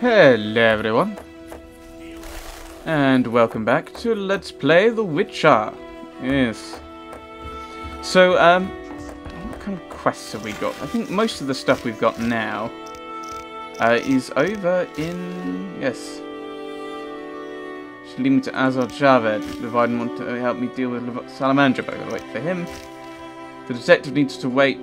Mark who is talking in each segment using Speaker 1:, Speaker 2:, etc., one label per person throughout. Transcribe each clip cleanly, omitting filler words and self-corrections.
Speaker 1: Hello everyone, and welcome back to Let's Play The Witcher. Yes. So, what kind of quests have we got? I think most of the stuff we've got now is over in... yes. Should lead me to Azar Javed. Leviathan want to help me deal with Salamandra, but I gotta wait for him. The detective needs to wait.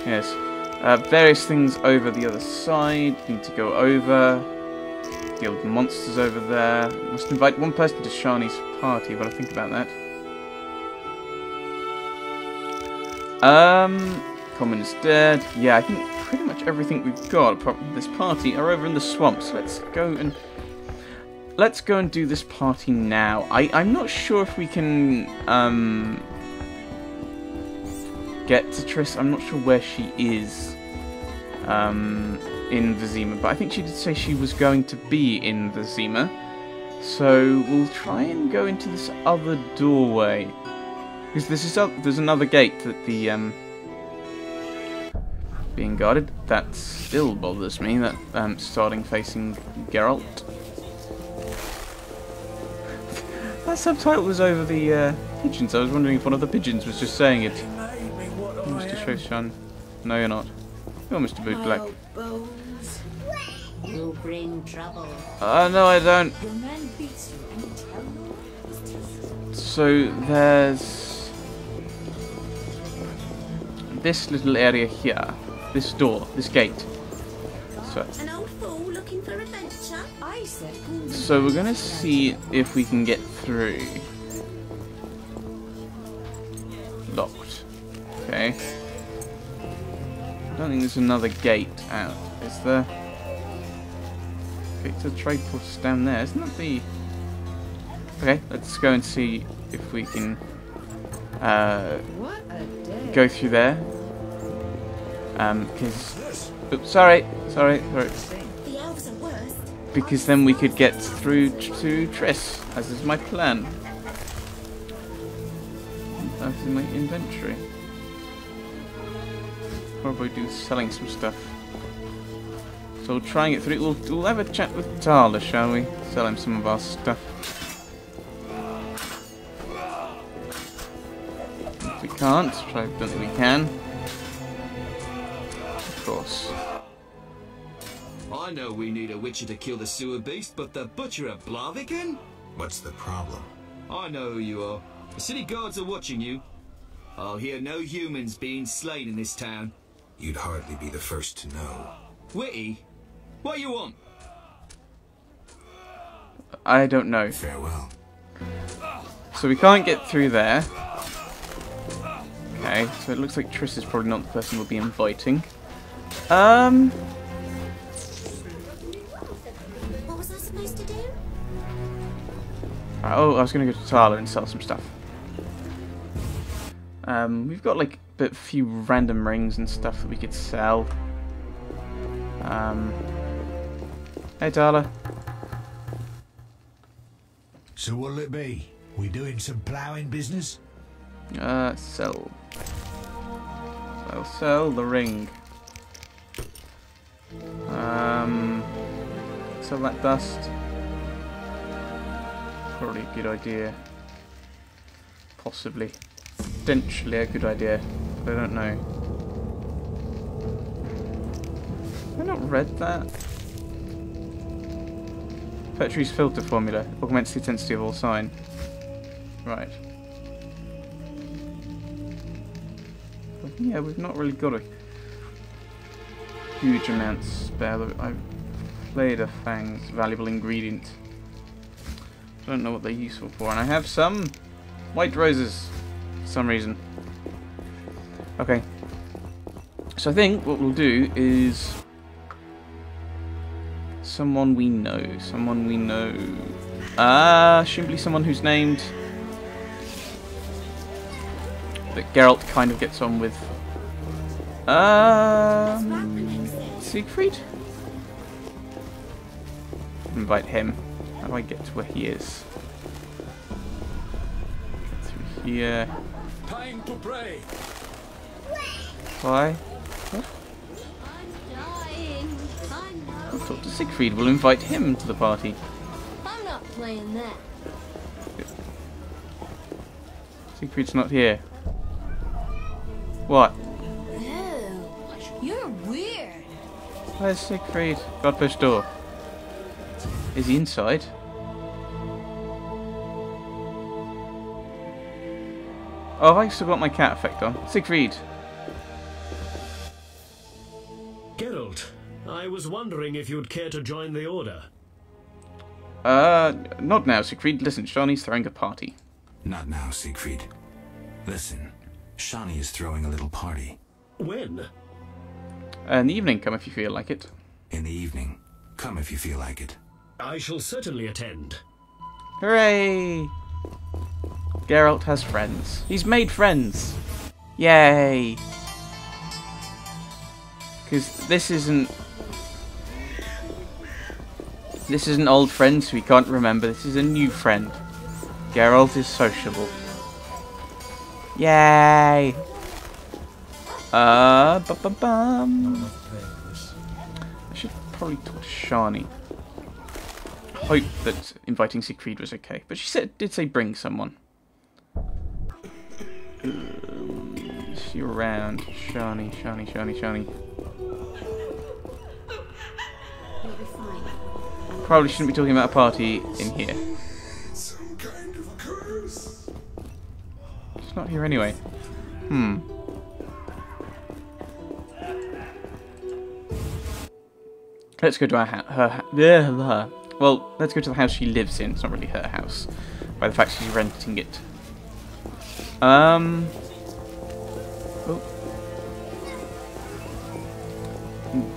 Speaker 1: Yes. Various things over the other side. Need to go over. Deal with the monsters over there. Must invite one person to Shani's party. What do I think about that? Common is dead. Yeah, I think pretty much everything we've got apart from this party are over in the swamps. Let's go and do this party now. I'm not sure if we can get to Triss. I'm not sure where she is in Vizima, but I think she did say she was going to be in Vizima. So we'll try and go into this other doorway, because there's another gate that the being guarded. That still bothers me. That starting facing Geralt. That subtitle was over the pigeons. I was wondering if one of the pigeons was just saying it. Mr. Shoshan. No, you're not. You're Mr. Bootblack.
Speaker 2: You bring trouble.
Speaker 1: No, I don't.
Speaker 2: Your man beats you and tell you.
Speaker 1: So there's this little area here. This door, this gate. So,
Speaker 2: An old fool looking for adventure. I said.
Speaker 1: so we're gonna see if we can get through. Locked. Okay. I don't think there's another gate out, is there? Okay, the trade port's down there. Isn't that the... Okay, let's go and see if we can go through there. Because... Oops, sorry.
Speaker 2: The elves are worst.
Speaker 1: Because then we could get through to Triss, as is my plan. That's in my inventory. Probably do selling some stuff. So we'll try and get through. We'll have a chat with Tala, shall we? Sell him some of our stuff. If we can't, I don't think we can. Of course.
Speaker 3: I know we need a witcher to kill the sewer beast, but the butcher of Blaviken?
Speaker 4: What's the problem?
Speaker 3: I know who you are. The city guards are watching you. I'll hear no humans being slain in this town.
Speaker 4: You'd hardly be the first to know.
Speaker 3: Witty? What you want?
Speaker 1: I don't know.
Speaker 4: Farewell.
Speaker 1: So we can't get through there. Okay, so it looks like Triss is probably not the person we'll be inviting.
Speaker 2: What was I supposed to do?
Speaker 1: Oh, I was going to go to Tala and sell some stuff. We've got like a few random rings and stuff that we could sell. Hey Tala.
Speaker 5: So what'll it be? We doing some ploughing business?
Speaker 1: Sell. I'll sell the ring. Sell that dust. Probably a good idea. Possibly. Potentially a good idea, but I don't know. Have I not read that? Petrie's filter formula augments the intensity of all sign. Right. Yeah, we've not really got a huge amount spare. I've played a Fang's valuable ingredient. I don't know what they're useful for, and I have some white roses for some reason. Okay. So I think what we'll do is someone we know. Simply someone who's named that Geralt kind of gets on with. Siegfried? Invite him. How do I get to where he is? Get through here.
Speaker 6: Time to pray.
Speaker 1: Why?
Speaker 2: I'm dying.
Speaker 1: talk to Siegfried. We'll invite him to the party.
Speaker 2: I'm not playing that.
Speaker 1: Siegfried's not here. What?
Speaker 2: Oh, you're weird.
Speaker 1: Where's Siegfried? Godbush door. Is he inside? Oh, have I still got my cat effect on? Siegfried!
Speaker 6: Geralt, I was wondering if you'd care to join the Order.
Speaker 1: Not now, Siegfried. Listen, Shani's throwing a party.
Speaker 4: Not now, Siegfried. Listen, Shani is throwing a little party.
Speaker 6: When?
Speaker 1: In the evening, come if you feel like it.
Speaker 4: In the evening. Come if you feel like it.
Speaker 6: I shall certainly attend.
Speaker 1: Hooray! Geralt has friends. He's made friends! Yay! Because this isn't old friends who we can't remember. This is a new friend. Geralt is sociable. Yay! Bum. I should probably talk to Shani. Hope that inviting Siegfried was okay, but she did say bring someone. Is she around? Shani.
Speaker 2: You'll be fine.
Speaker 1: Probably shouldn't be talking about a party in here.
Speaker 4: Some kind of curse.
Speaker 1: She's not here anyway. Let's go to her well, let's go to the house she lives in. It's not really her house, by the fact she's renting it. Oh.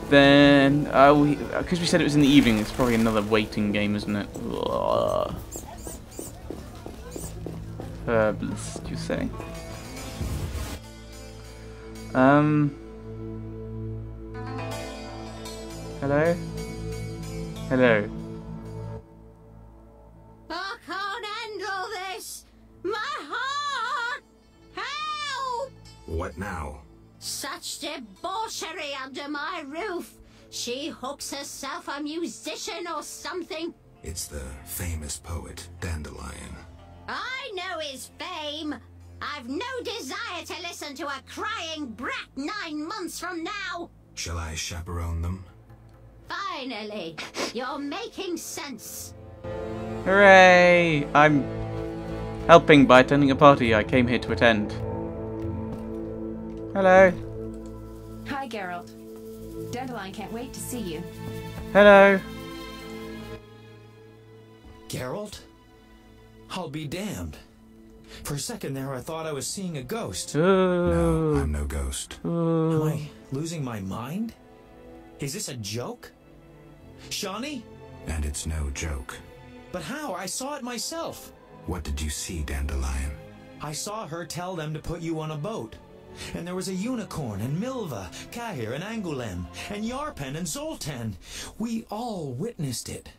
Speaker 1: Then, because we said it was in the evening, it's probably another waiting game, isn't it? Herbs, do you say? Hello? Hello.
Speaker 2: I can't handle this. My heart. Help!
Speaker 4: What now?
Speaker 2: Such debauchery under my roof. She hooks herself a musician or something.
Speaker 4: It's the famous poet, Dandelion.
Speaker 2: I know his fame. I've no desire to listen to a crying brat 9 months from now.
Speaker 4: Shall I chaperone them?
Speaker 2: Finally, you're making sense.
Speaker 1: Hooray! I'm helping by attending a party I came here to attend. Hello.
Speaker 7: Hi, Geralt. Dandelion can't wait to see you.
Speaker 1: Hello.
Speaker 8: Geralt? I'll be damned. For a second there, I thought I was seeing a ghost.
Speaker 4: No, I'm no ghost.
Speaker 8: Am I losing my mind? Is this a joke? Shani?
Speaker 4: And it's no joke.
Speaker 8: But how? I saw it myself.
Speaker 4: What did you see, Dandelion?
Speaker 8: I saw her tell them to put you on a boat. And there was a unicorn, and Milva, Kahir, and Angulem, and Yarpen, and Zoltan. We all witnessed it.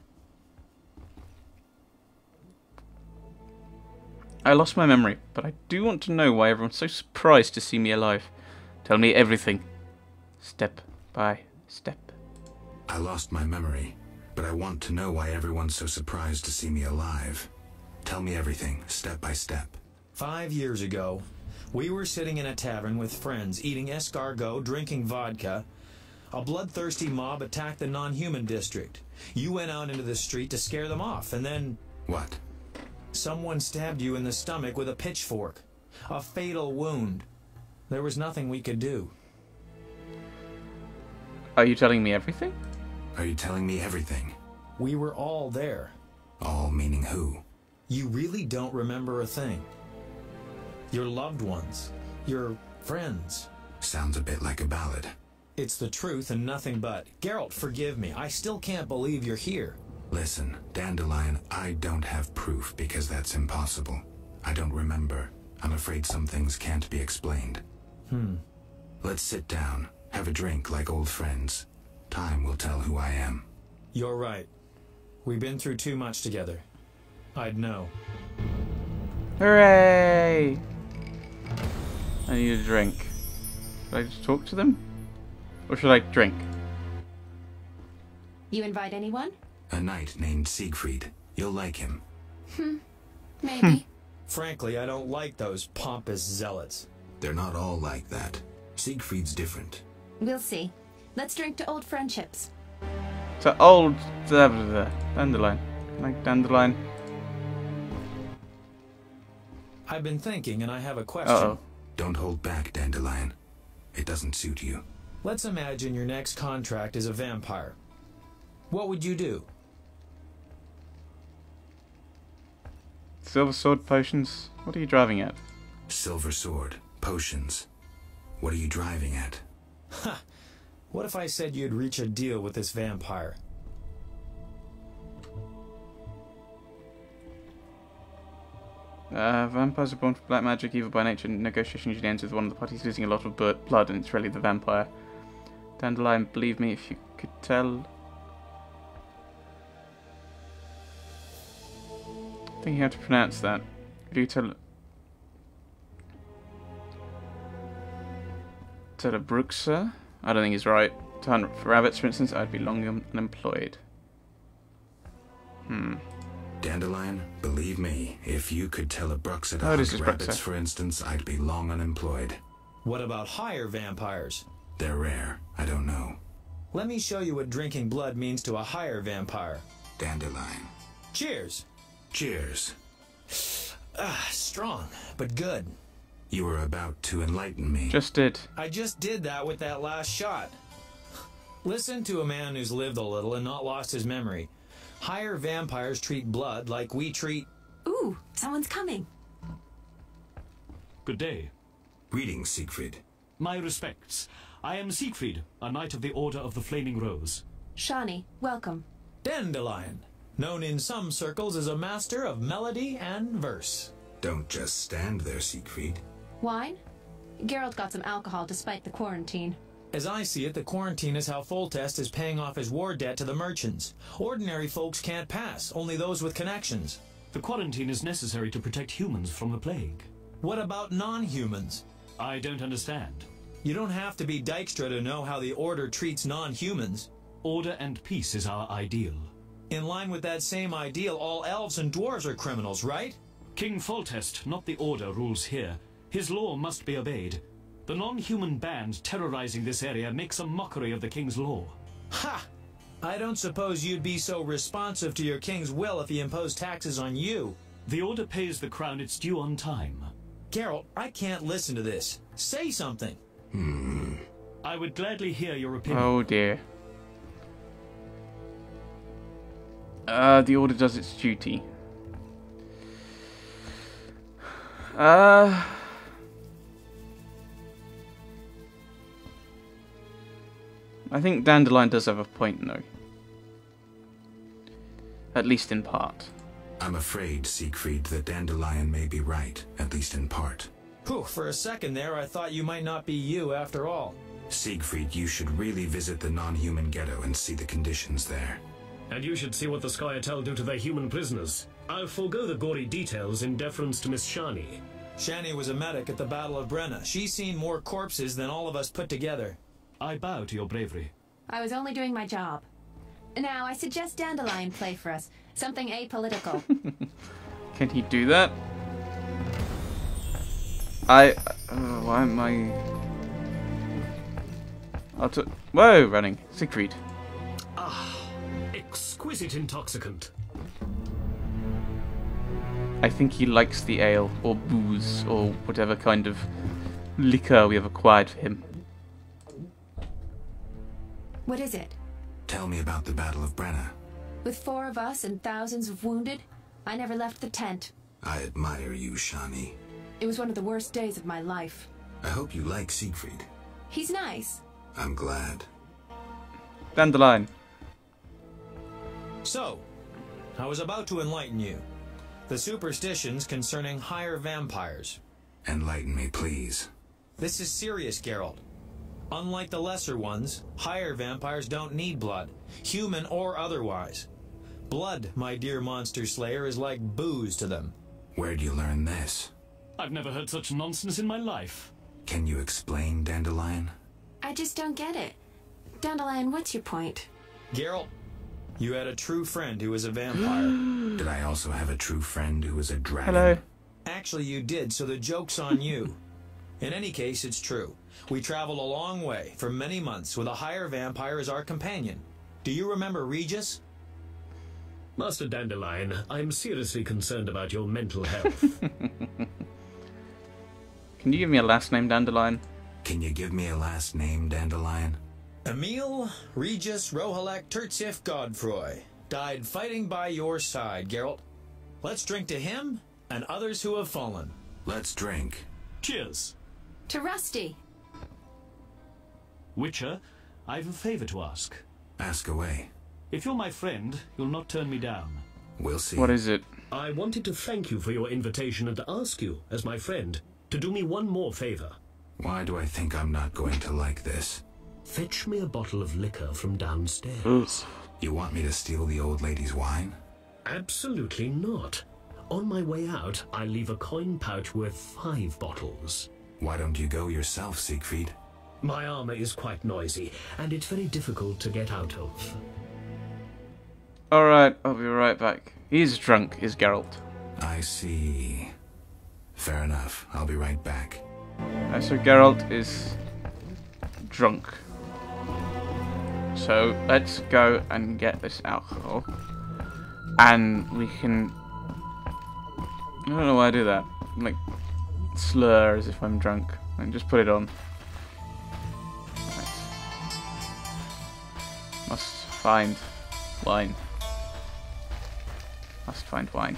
Speaker 1: I lost my memory, but I do want to know why everyone's so surprised to see me alive. Tell me everything. Step by step.
Speaker 4: I lost my memory, but I want to know why everyone's so surprised to see me alive. Tell me everything, step by step.
Speaker 8: 5 years ago, we were sitting in a tavern with friends, eating escargot, drinking vodka. A bloodthirsty mob attacked the non-human district. You went out into the street to scare them off, and then...
Speaker 4: What?
Speaker 8: Someone stabbed you in the stomach with a pitchfork. A fatal wound. There was nothing we could do.
Speaker 1: Are you telling me everything?
Speaker 4: Are you telling me everything?
Speaker 8: We were all there.
Speaker 4: All meaning who?
Speaker 8: You really don't remember a thing. Your loved ones. Your friends.
Speaker 4: Sounds a bit like a ballad.
Speaker 8: It's the truth and nothing but. Geralt, forgive me. I still can't believe you're here.
Speaker 4: Listen, Dandelion, I don't have proof because that's impossible. I don't remember. I'm afraid some things can't be explained. Let's sit down, have a drink like old friends. Time will tell who I am.
Speaker 8: You're right. We've been through too much together. I'd know.
Speaker 1: Hooray! I need a drink. Should I just talk to them? Or should I drink?
Speaker 7: You invite anyone?
Speaker 4: A knight named Siegfried. You'll like him.
Speaker 7: Maybe.
Speaker 8: Frankly, I don't like those pompous zealots.
Speaker 4: They're not all like that. Siegfried's different.
Speaker 7: We'll see. Let's drink to old friendships.
Speaker 1: So old Dandelion. Like Dandelion.
Speaker 8: I've been thinking, and I have a question.
Speaker 1: Uh-oh.
Speaker 4: Don't hold back, Dandelion. It doesn't suit you.
Speaker 8: Let's imagine your next contract is a vampire. What would you do?
Speaker 1: Silver sword potions. What are you driving at?
Speaker 4: Silver sword. Potions. What are you driving at?
Speaker 8: Ha! What if I said you'd reach a deal with this vampire?
Speaker 1: Vampires are born from black magic, evil by nature. Negotiation usually ends with one of the parties losing a lot of blood, and it's really the vampire. Dandelion, believe me if you could tell. Thinking how to pronounce that. If you tell a Bruxa? I don't think he's right. To hunt for rabbits, for instance, I'd be long unemployed.
Speaker 4: Dandelion, believe me, if you could tell a Bruxa to
Speaker 1: Oh, this
Speaker 4: hunt
Speaker 1: is
Speaker 4: rabbits,
Speaker 1: Bruxa.
Speaker 4: for instance, I'd be long unemployed.
Speaker 8: What about higher vampires?
Speaker 4: They're rare. I don't know.
Speaker 8: Let me show you what drinking blood means to a higher vampire.
Speaker 4: Dandelion.
Speaker 8: Cheers!
Speaker 4: Cheers.
Speaker 8: Strong, but good.
Speaker 4: You were about to enlighten me.
Speaker 1: Just did.
Speaker 8: I just did that with that last shot. Listen to a man who's lived a little and not lost his memory. Higher vampires treat blood like we treat...
Speaker 7: Ooh, someone's coming.
Speaker 9: Good day.
Speaker 4: Greetings, Siegfried.
Speaker 9: My respects. I am Siegfried, a knight of the Order of the Flaming Rose.
Speaker 7: Shawnee, welcome.
Speaker 8: Dandelion, known in some circles as a master of melody and verse.
Speaker 4: Don't just stand there, Siegfried.
Speaker 7: Wine? Geralt got some alcohol despite the quarantine.
Speaker 8: As I see it, the quarantine is how Foltest is paying off his war debt to the merchants. Ordinary folks can't pass, only those with connections.
Speaker 9: The quarantine is necessary to protect humans from the plague.
Speaker 8: What about non-humans?
Speaker 9: I don't understand.
Speaker 8: You don't have to be Dijkstra to know how the Order treats non-humans.
Speaker 9: Order and peace is our ideal.
Speaker 8: In line with that same ideal, all elves and dwarves are criminals, right?
Speaker 9: King Foltest, not the Order, rules here. His law must be obeyed. The non-human band terrorizing this area makes a mockery of the king's law.
Speaker 8: Ha! I don't suppose you'd be so responsive to your king's will if he imposed taxes on you.
Speaker 9: The Order pays the crown its due on time.
Speaker 8: Geralt, I can't listen to this. Say something.
Speaker 9: I would gladly hear your opinion.
Speaker 1: Oh dear. The Order does its duty. I think Dandelion does have a point, though. At least in part.
Speaker 4: I'm afraid, Siegfried, that Dandelion may be right, at least in part.
Speaker 8: Whew, for a second there, I thought you might not be you after all.
Speaker 4: Siegfried, you should really visit the non-human ghetto and see the conditions there.
Speaker 6: And you should see what the Scoia'tael do to their human prisoners. I'll forego the gory details in deference to Miss Shani.
Speaker 8: Shani was a medic at the Battle of Brenna. She's seen more corpses than all of us put together.
Speaker 9: I bow to your bravery.
Speaker 7: I was only doing my job. Now, I suggest Dandelion play for us. Something apolitical.
Speaker 1: Can he do that? Why am I... Whoa, running. Siegfried.
Speaker 6: Exquisite intoxicant.
Speaker 1: I think he likes the ale, or booze, or whatever kind of liquor we have acquired for him.
Speaker 7: What is it?
Speaker 4: Tell me about the Battle of Brenna.
Speaker 7: With 4 of us and thousands of wounded, I never left the tent.
Speaker 4: I admire you, Shani.
Speaker 7: It was one of the worst days of my life.
Speaker 4: I hope you like Siegfried.
Speaker 7: He's nice.
Speaker 4: I'm glad.
Speaker 1: Dandelion.
Speaker 8: So, I was about to enlighten you. The superstitions concerning higher vampires.
Speaker 4: Enlighten me, please.
Speaker 8: This is serious, Geralt. Unlike the lesser ones, higher vampires don't need blood, human or otherwise. Blood, my dear monster slayer, is like booze to them.
Speaker 4: Where'd you learn this?
Speaker 9: I've never heard such nonsense in my life.
Speaker 4: Can you explain, Dandelion?
Speaker 7: I just don't get it. Dandelion, what's your point?
Speaker 8: Geralt, You had a true friend who was a vampire.
Speaker 4: Did I also have a true friend who was a dragon?
Speaker 1: Hello.
Speaker 8: Actually, you did, so the joke's on you. In any case, it's true. We traveled a long way, for many months, with a higher vampire as our companion. Do you remember Regis?
Speaker 6: Master Dandelion, I'm seriously concerned about your mental health.
Speaker 1: Can you give me a last name, Dandelion?
Speaker 4: Can you give me a last name, Dandelion?
Speaker 8: Emil Regis Rohalek Tertsif Godfroy died fighting by your side, Geralt. Let's drink to him and others who have fallen.
Speaker 4: Let's drink.
Speaker 9: Cheers.
Speaker 7: To Rusty.
Speaker 9: Witcher, I've a favor to ask.
Speaker 4: Ask away.
Speaker 9: If you're my friend, you'll not turn me down.
Speaker 4: We'll see.
Speaker 1: What is it?
Speaker 6: I wanted to thank you for your invitation and to ask you, as my friend, to do me one more favor.
Speaker 4: Why do I think I'm not going to like this?
Speaker 6: Fetch me a bottle of liquor from downstairs.
Speaker 4: You want me to steal the old lady's wine?
Speaker 6: Absolutely not. On my way out, I leave a coin pouch worth 5 bottles.
Speaker 4: Why don't you go yourself, Siegfried?
Speaker 6: My armor is quite noisy, and it's very difficult to get out of.
Speaker 1: Alright, I'll be right back. He's drunk, is Geralt.
Speaker 4: I see. Fair enough. I'll be right back.
Speaker 1: So Geralt is drunk. So let's go and get this alcohol. And we can... I don't know why I do that. Like, slur as if I'm drunk. And just put it on. Right. Must find wine. Must find wine.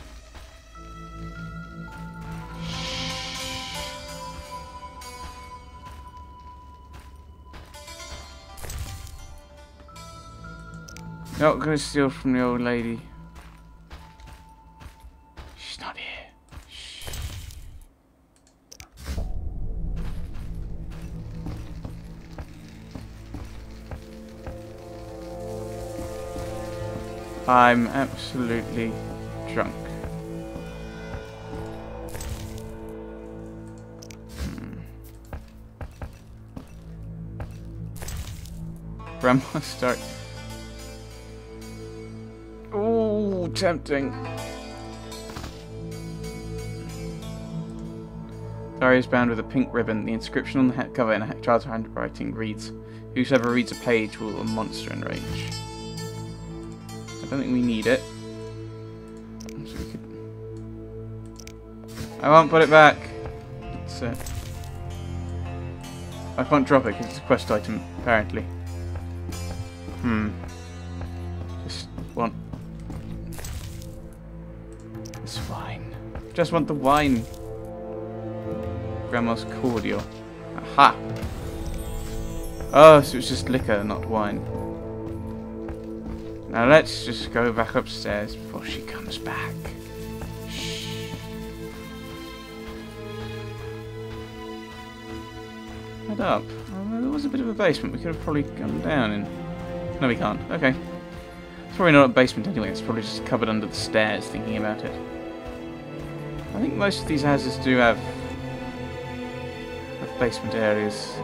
Speaker 1: Not gonna steal from the old lady. She's not here. Shh. I'm absolutely drunk. Grandma start. Ooh, tempting. Diary is bound with a pink ribbon. The inscription on the cover in a child's handwriting reads, "Whosoever reads a page will a monster enrage." I don't think we need it. So we could... I won't put it back. It's, I can't drop it because it's a quest item, apparently. Just want this wine. Just want the wine. Grandma's cordial. Aha! Oh, so it's just liquor, not wine. Now let's just go back upstairs before she comes back. Shh. Head up. Oh, there was a bit of a basement. We could have probably gone down in. No, we can't. Okay. It's probably not a basement anyway. It's probably just covered under the stairs, thinking about it. I think most of these houses do have basement areas.